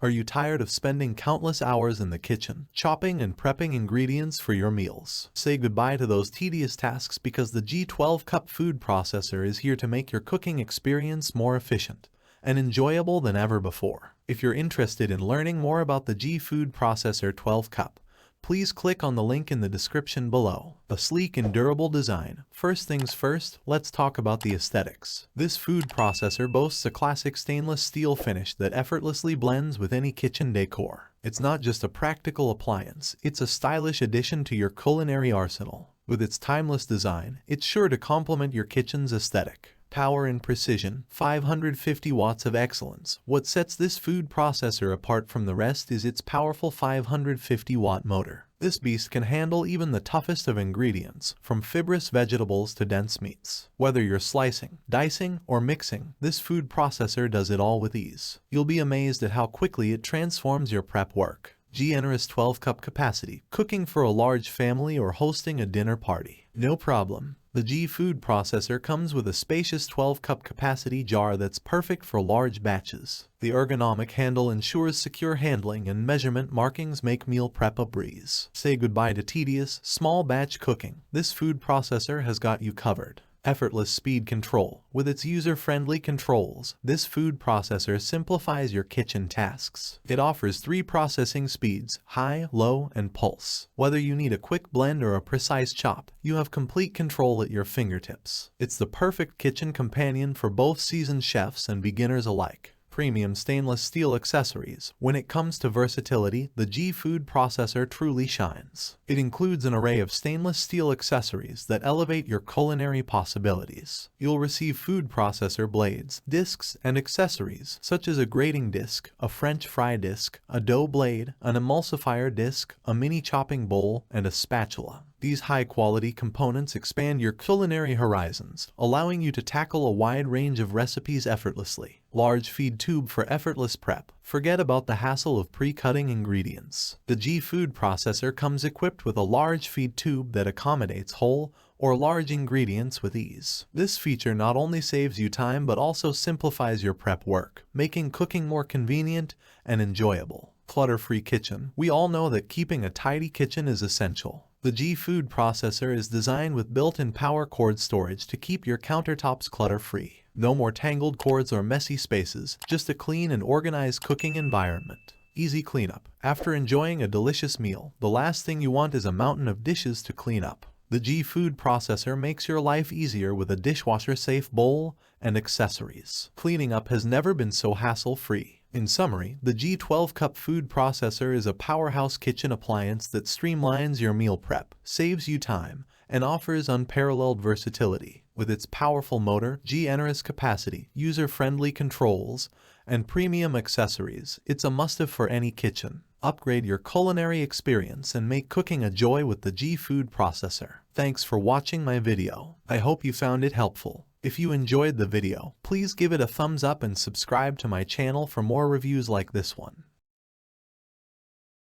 Are you tired of spending countless hours in the kitchen, chopping and prepping ingredients for your meals? Say goodbye to those tedious tasks because the G12 Cup food processor is here to make your cooking experience more efficient and enjoyable than ever before. If you're interested in learning more about the G Food Processor 12 Cup, please click on the link in the description below. A sleek and durable design. First things first, let's talk about the aesthetics. This food processor boasts a classic stainless steel finish that effortlessly blends with any kitchen decor. It's not just a practical appliance, it's a stylish addition to your culinary arsenal. With its timeless design, it's sure to complement your kitchen's aesthetic. Power and precision, 550 watts of excellence. What sets this food processor apart from the rest is its powerful 550-watt motor. This beast can handle even the toughest of ingredients, from fibrous vegetables to dense meats. Whether you're slicing, dicing, or mixing, this food processor does it all with ease. You'll be amazed at how quickly it transforms your prep work. Generous 12-cup capacity. Cooking for a large family or hosting a dinner party? No problem. The G food processor comes with a spacious 12-cup capacity jar that's perfect for large batches. The ergonomic handle ensures secure handling, and measurement markings make meal prep a breeze. Say goodbye to tedious, small batch cooking. This food processor has got you covered. Effortless speed control. With its user-friendly controls, this food processor simplifies your kitchen tasks. It offers 3 processing speeds: high, low, and pulse. Whether you need a quick blend or a precise chop, you have complete control at your fingertips. It's the perfect kitchen companion for both seasoned chefs and beginners alike. Premium stainless steel accessories. When it comes to versatility, the G food processor truly shines. It includes an array of stainless steel accessories that elevate your culinary possibilities. You'll receive food processor blades, discs, and accessories such as a grating disc, a French fry disc, a dough blade, an emulsifier disc, a mini chopping bowl, and a spatula. These high-quality components expand your culinary horizons, allowing you to tackle a wide range of recipes effortlessly. Large feed tube for effortless prep. Forget about the hassle of pre-cutting ingredients. The G food processor comes equipped with a large feed tube that accommodates whole or large ingredients with ease. This feature not only saves you time but also simplifies your prep work, making cooking more convenient and enjoyable. Clutter-free kitchen. We all know that keeping a tidy kitchen is essential. The G food processor is designed with built-in power cord storage to keep your countertops clutter-free. No more tangled cords or messy spaces, just a clean and organized cooking environment. Easy cleanup. After enjoying a delicious meal, the last thing you want is a mountain of dishes to clean up. The G food processor makes your life easier with a dishwasher-safe bowl and accessories. Cleaning up has never been so hassle-free. In summary, the G12 Cup food processor is a powerhouse kitchen appliance that streamlines your meal prep, saves you time, and offers unparalleled versatility. With its powerful motor, generous capacity, user-friendly controls, and premium accessories, it's a must-have for any kitchen. Upgrade your culinary experience and make cooking a joy with the G food processor. Thanks for watching my video. I hope you found it helpful. If you enjoyed the video, please give it a thumbs up and subscribe to my channel for more reviews like this one.